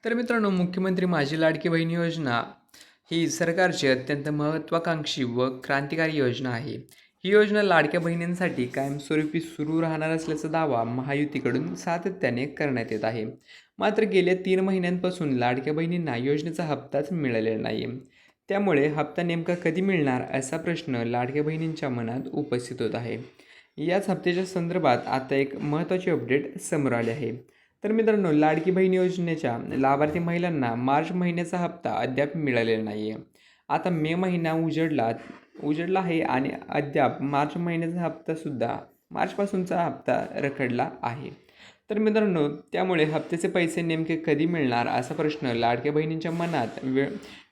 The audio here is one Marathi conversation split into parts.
तर मित्रांनो, मुख्यमंत्री माझी लाडकी बहीण योजना ही सरकारची अत्यंत महत्त्वाकांक्षी व क्रांतिकारी योजना आहे. ही योजना लाडक्या बहिणींसाठी कायमस्वरूपी सुरू राहणार असल्याचा दावा महायुतीकडून सातत्याने करण्यात येत आहे. मात्र गेल्या 3 महिन्यांपासून लाडक्या बहिणींना योजनेचा हप्ताच मिळालेला नाही. त्यामुळे हप्ता नेमका कधी मिळणार असा प्रश्न लाडक्या बहिणींच्या मनात उपस्थित होत आहे. याच हप्त्याच्या संदर्भात आता एक महत्त्वाची अपडेट समोर आली आहे. तर मित्रांनो, लाडकी बहीण योजनेच्या लाभार्थी महिलांना मार्च महिन्याचा हप्ता अद्याप मिळालेला नाही आहे. आता मे महिना उजडला आहे आणि अद्याप मार्च महिन्याचा हप्तासुद्धा मार्चपासूनचा हप्ता रखडला आहे. तर मित्रांनो, त्यामुळे हप्त्याचे पैसे नेमके कधी मिळणार असा प्रश्न लाडक्या बहिणींच्या मनात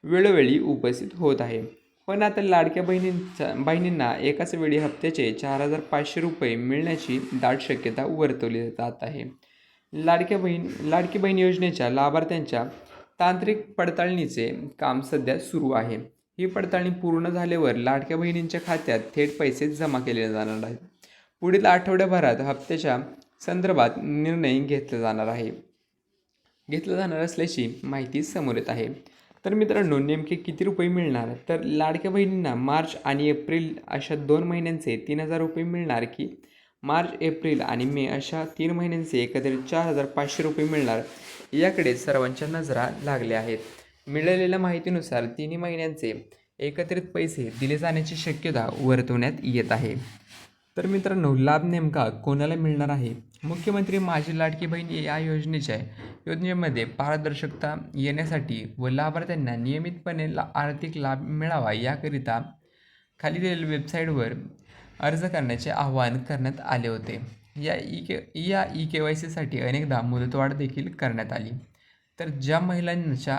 वेळोवेळी उपस्थित होत आहे. पण आता लाडक्या बहिणींना एकाच वेळी हप्त्याचे 4,500 रुपये मिळण्याची दाट शक्यता वर्तवली जात आहे. लाडकी बहीण योजनेच्या लाभार्थ्यांच्या तांत्रिक पडताळणीचे काम सध्या सुरू आहे. ही पडताळणी पूर्ण झाल्यावर लाडक्या बहिणींच्या खात्यात थेट पैसे जमा केले जाणार आहेत. पुढील आठवड्याभरात हप्त्याच्या संदर्भात निर्णय घेतला जाणार असल्याची माहिती समोर येत आहे. तर मित्रांनो, नेमके किती रुपये मिळणार? तर लाडक्या बहिणींना मार्च आणि एप्रिल अशा 2 महिन्यांचे 3,000 रुपये मिळणार, की मार्च, एप्रिल आणि मे अशा 3 महिन्यांचे एकत्रित 4,500 रुपये मिळणार, याकडे सर्वांच्या नजरा लागल्या आहेत. मिळालेल्या माहितीनुसार 3 महिन्यांचे एकत्रित पैसे दिले जाण्याची शक्यता वर्तवण्यात येत आहे. तर मित्रांनो, लाभ नेमका कोणाला मिळणार आहे? मुख्यमंत्री माझी लाडकी बहीण या योजनेमध्ये पारदर्शकता येण्यासाठी व लाभार्थ्यांना नियमितपणे आर्थिक लाभ मिळावा याकरिता खाली दिलेल्या वेबसाईटवर अर्ज करण्याचे आवाहन करण्यात आले होते. या ई-के-वाय-सीसाठी अनेकदा मुदतवाढ देखील करण्यात आली. तर ज्या महिलांचा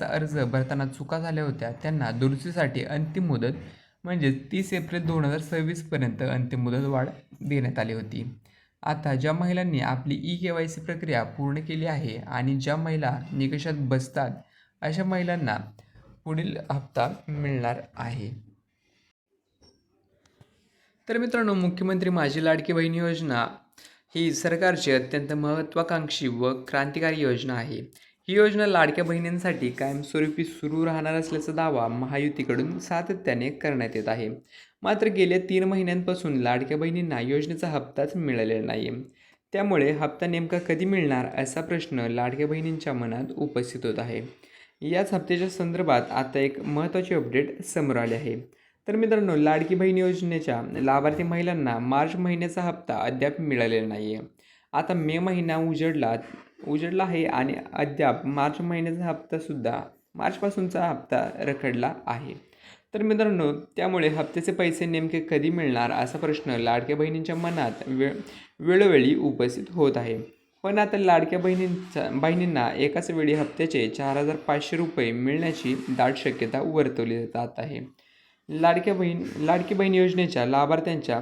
अर्ज भरताना चुका झाल्या होत्या त्यांना दुरुस्तीसाठी अंतिम मुदत म्हणजे 30 एप्रिल 2026 अंतिम मुदतवाढ देण्यात आली होती. आता ज्या महिलांनी आपली ई-के-वाय-सी प्रक्रिया पूर्ण केली आहे आणि ज्या महिला निकषात बसतात अशा महिलांना पुढील हप्ता मिळणार आहे. तर मित्रांनो, मुख्यमंत्री माझी लाडकी बहीण योजना ही सरकारची अत्यंत महत्त्वाकांक्षी व क्रांतिकारी योजना आहे. ही योजना लाडक्या बहिणींसाठी कायमस्वरूपी सुरू राहणार असल्याचा दावा महायुतीकडून सातत्याने करण्यात येत आहे. मात्र गेल्या 3 महिन्यांपासून लाडक्या बहिणींना योजनेचा हप्ताच मिळालेला नाही. त्यामुळे हप्ता नेमका कधी मिळणार असा प्रश्न लाडक्या बहिणींच्या मनात उपस्थित होत आहे. याच हप्त्याच्या संदर्भात आता एक महत्त्वाची अपडेट समोर आली आहे. तर मित्रांनो, लाडकी बहीण योजनेच्या लाभार्थी महिलांना मार्च महिन्याचा हप्ता अद्याप मिळालेला नाही आहे. आता मे महिना उजडला आहे आणि अद्याप मार्च महिन्याचा हप्तासुद्धा मार्चपासूनचा हप्ता रखडला आहे. तर मित्रांनो, त्यामुळे हप्त्याचे पैसे नेमके कधी मिळणार असा प्रश्न लाडक्या बहिणींच्या मनात वेळोवेळी उपस्थित होत आहे. पण आता लाडक्या बहिणींना एकाच वेळी हप्त्याचे 4,500 रुपये मिळण्याची दाट शक्यता वर्तवली जात आहे. लाडकी बहीण योजनेच्या लाभार्थ्यांच्या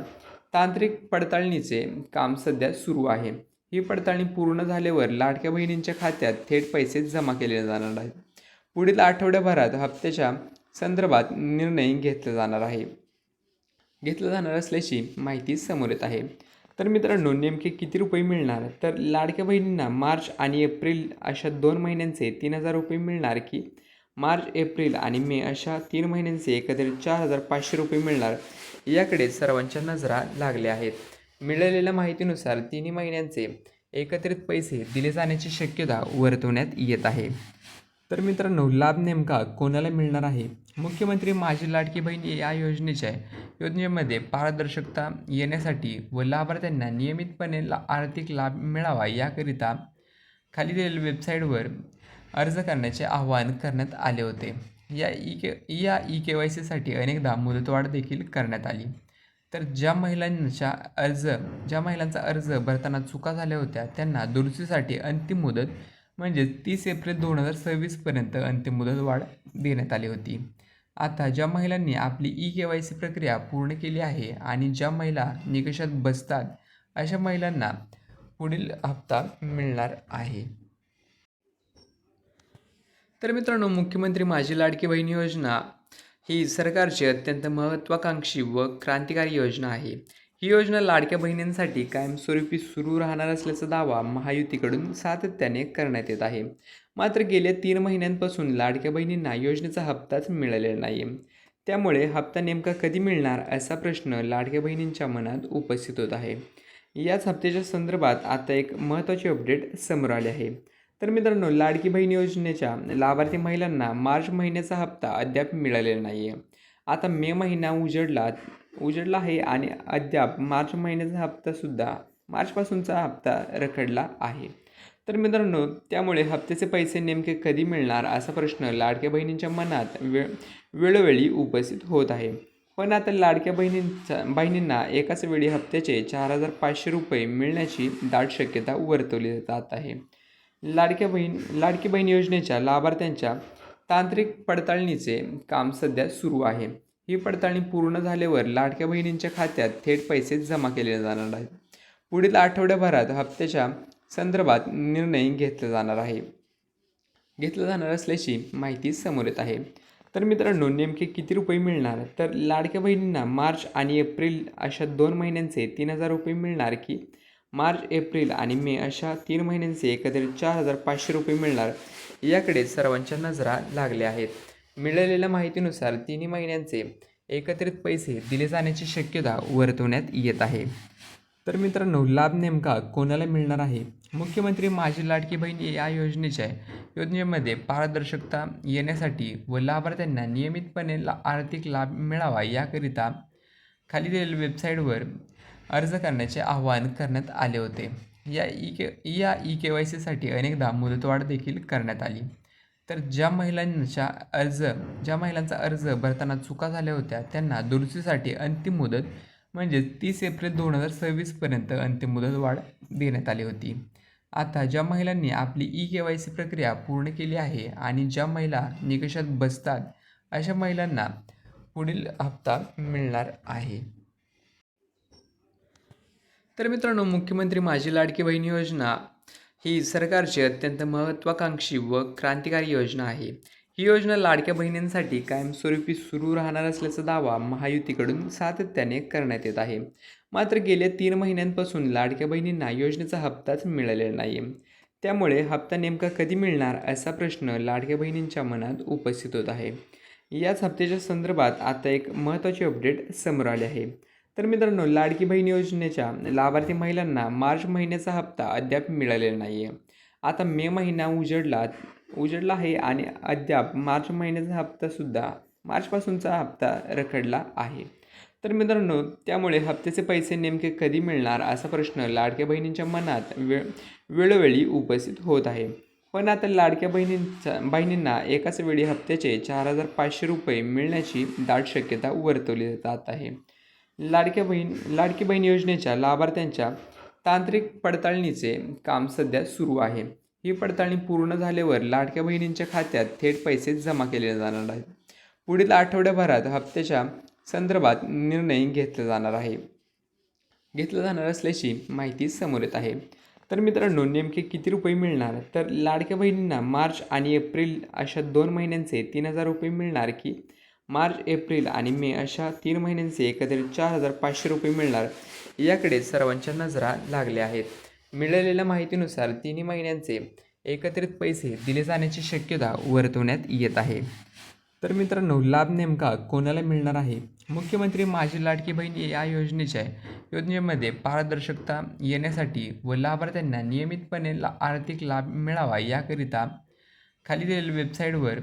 तांत्रिक पडताळणीचे काम सध्या सुरू आहे. ही पडताळणी पूर्ण झाल्यावर लाडक्या बहिणींच्या खात्यात थेट पैसे जमा केले जाणार आहेत. पुढील आठवड्याभरात हप्त्याच्या संदर्भात निर्णय घेतला जाणार असल्याची माहिती समोर येत आहे. तर मित्रांनो, नेमके किती रुपये मिळणार? तर लाडक्या बहिणींना मार्च आणि एप्रिल अशा 2 महिन्यांचे 3,000 रुपये मिळणार, की मार्च, एप्रिल आणि मे अशा 3 महिन्यांचे एकत्रित 4,500 रुपये मिळणार, याकडे सर्वांच्या नजरा लागल्या आहेत. मिळालेल्या माहितीनुसार 3 महिन्यांचे एकत्रित पैसे दिले जाण्याची शक्यता वर्तवण्यात येत आहे. तर मित्रांनो, लाभ नेमका कोणाला मिळणार आहे? मुख्यमंत्री माझी लाडकी बहीण या योजनेमध्ये पारदर्शकता येण्यासाठी व लाभार्थ्यांना नियमितपणे आर्थिक लाभ मिळावा याकरिता खाली दिलेल्या वेबसाईटवर अर्ज करण्याचे आवाहन करण्यात आले होते. या ई-के-वाय-सीसाठी अनेकदा मुदतवाढ देखील करण्यात आली. तर ज्या महिलांचा अर्ज भरताना चुका झाल्या होत्या त्यांना दुरुस्तीसाठी अंतिम मुदत म्हणजे 30 एप्रिल 2026 अंतिम मुदतवाढ देण्यात आली होती. आता ज्या महिलांनी आपली ई-के-वाय-सी प्रक्रिया पूर्ण केली आहे आणि ज्या महिला निकषात बसतात अशा महिलांना पुढील हप्ता मिळणार आहे. तर मित्रांनो, मुख्यमंत्री माझी लाडकी बहीण योजना ही सरकारची अत्यंत महत्त्वाकांक्षी व क्रांतिकारी योजना आहे. ही योजना लाडक्या बहिणींसाठी कायमस्वरूपी सुरू राहणार असल्याचा दावा महायुतीकडून सातत्याने करण्यात येत आहे. मात्र गेल्या 3 महिन्यांपासून लाडक्या बहिणींना योजनेचा हप्ताच मिळालेला नाही. त्यामुळे हप्ता नेमका कधी मिळणार असा प्रश्न लाडक्या बहिणींच्या मनात उपस्थित होत आहे. याच हप्त्याच्या संदर्भात आता एक महत्त्वाची अपडेट समोर आली आहे. तर मित्रांनो, लाडकी बहीण योजनेच्या लाभार्थी महिलांना मार्च महिन्याचा हप्ता अद्याप मिळालेला नाही आहे. आता मे महिना उजडला आहे आणि अद्याप मार्च महिन्याचा हप्तासुद्धा मार्चपासूनचा हप्ता रखडला आहे. तर मित्रांनो, त्यामुळे हप्त्याचे पैसे नेमके कधी मिळणार असा प्रश्न लाडक्या बहिणींच्या मनात वेळोवेळी उपस्थित होत आहे. पण आता लाडक्या बहिणींना एकाच वेळी हप्त्याचे 4,500 रुपये मिळण्याची दाट शक्यता वर्तवली जात आहे. लाडकी बहीण योजनेच्या लाभार्थ्यांच्या तांत्रिक पडताळणीचे काम सध्या सुरू आहे. ही पडताळणी पूर्ण झाल्यावर लाडक्या बहिणींच्या खात्यात थेट पैसे जमा केले जाणार आहेत. पुढील आठवड्याभरात हप्त्याच्या संदर्भात निर्णय घेतला जाणार असल्याची माहिती समोर येत आहे. तर मित्रांनो, नेमके किती रुपये मिळणार? तर लाडक्या बहिणींना मार्च आणि एप्रिल अशा 2 महिन्यांचे 3,000 रुपये मिळणार, की मार्च, एप्रिल आणि मे अशा 3 महिन्यांचे एकत्रित 4,500 रुपये मिळणार, याकडे सर्वांच्या नजरा लागल्या आहेत. मिळालेल्या माहितीनुसार 3 महिन्यांचे एकत्रित पैसे दिले जाण्याची शक्यता वर्तवण्यात येत आहे. तर मित्रांनो, लाभ नेमका कोणाला मिळणार आहे? मुख्यमंत्री माझी लाडकी बहीण या योजनेमध्ये पारदर्शकता येण्यासाठी व लाभार्थ्यांना नियमितपणे आर्थिक लाभ मिळावा याकरिता खाली दिलेल्या वेबसाईटवर अर्ज करण्याचे आवाहन करण्यात आले होते. या KYCसाठी अनेकदा मुदतवाढ देखील करण्यात आली. तर ज्या महिलांचा अर्ज भरताना चुका झाल्या होत्या त्यांना दुरुस्तीसाठी अंतिम मुदत म्हणजे 30 एप्रिल 2026 पर्यंत अंतिम मुदतवाढ देण्यात आली होती. आता ज्या महिलांनी आपली KYC प्रक्रिया पूर्ण केली आहे आणि ज्या महिला निकषात बसतात अशा महिलांना पुढील हप्ता मिळणार आहे. तर मित्रांनो, मुख्यमंत्री माझी लाडकी बहीण योजना ही सरकारची अत्यंत महत्त्वाकांक्षी व क्रांतिकारी योजना आहे. ही योजना लाडक्या बहिणींसाठी कायमस्वरूपी सुरू राहणार असल्याचा दावा महायुतीकडून सातत्याने करण्यात येत आहे. मात्र गेल्या 3 महिन्यांपासून लाडक्या बहिणींना योजनेचा हप्ताच मिळालेला नाही. त्यामुळे हप्ता नेमका कधी मिळणार असा प्रश्न लाडक्या बहिणींच्या मनात उपस्थित होत आहे. याच हप्त्याच्या संदर्भात आता एक महत्त्वाची अपडेट समोर आली आहे. तर मित्रांनो, लाडकी बहीण योजनेच्या लाभार्थी महिलांना मार्च महिन्याचा हप्ता अद्याप मिळालेला नाही आहे. आता मे महिना उजडला आहे आणि अद्याप मार्च महिन्याचा हप्तासुद्धा मार्चपासूनचा हप्ता रखडला आहे. तर मित्रांनो, त्यामुळे हप्त्याचे पैसे नेमके कधी मिळणार असा प्रश्न लाडक्या बहिणींच्या मनात वेळोवेळी उपस्थित होत आहे. पण आता लाडक्या बहिणींना एकाच वेळी हप्त्याचे 4,500 रुपये मिळण्याची दाट शक्यता वर्तवली जात आहे. लाडकी बहीण योजनेच्या लाभार्थ्यांच्या तांत्रिक पडताळणीचे काम सध्या सुरू आहे. ही पडताळणी पूर्ण झाल्यावर लाडक्या बहिणींच्या खात्यात थेट पैसे जमा केले जाणार आहेत. पुढील आठवड्याभरात हप्त्याच्या संदर्भात निर्णय घेतला जाणार असल्याची माहिती समोर येत आहे. तर मित्रांनो, नेमके किती रुपये मिळणार? तर लाडक्या बहिणींना मार्च आणि एप्रिल अशा 2 महिन्यांचे 3,000 रुपये मिळणार, की मार्च, एप्रिल आणि मे अशा 3 महिन्यांचे एकत्रित 4,500 रुपये मिळणार, याकडे सर्वांच्या नजरा लागल्या आहेत. मिळालेल्या माहितीनुसार 3 महिन्यांचे एकत्रित पैसे दिले जाण्याची शक्यता वर्तवण्यात येत आहे. तर मित्रांनो, लाभ नेमका कोणाला मिळणार आहे? मुख्यमंत्री माझी लाडकी बहीण या योजनेमध्ये पारदर्शकता येण्यासाठी व लाभार्थ्यांना नियमितपणे आर्थिक लाभ मिळावा याकरिता खाली दिलेल्या वेबसाईटवर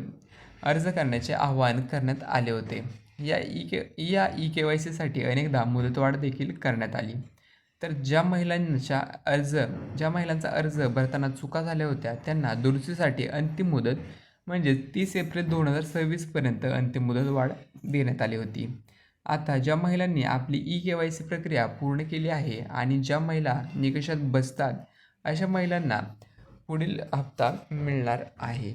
अर्ज करण्याचे आवाहन करण्यात आले होते. या KYCसाठी अनेकदा मुदतवाढ देखील करण्यात आली. तर ज्या महिलांचा अर्ज भरताना चुका झाल्या होत्या त्यांना दुरुस्तीसाठी अंतिम मुदत म्हणजे 30 एप्रिल 2026 पर्यंत अंतिम मुदतवाढ देण्यात आली होती. आता ज्या महिलांनी आपली KYC प्रक्रिया पूर्ण केली आहे आणि ज्या महिला निकषात बसतात अशा महिलांना पुढील हप्ता मिळणार आहे.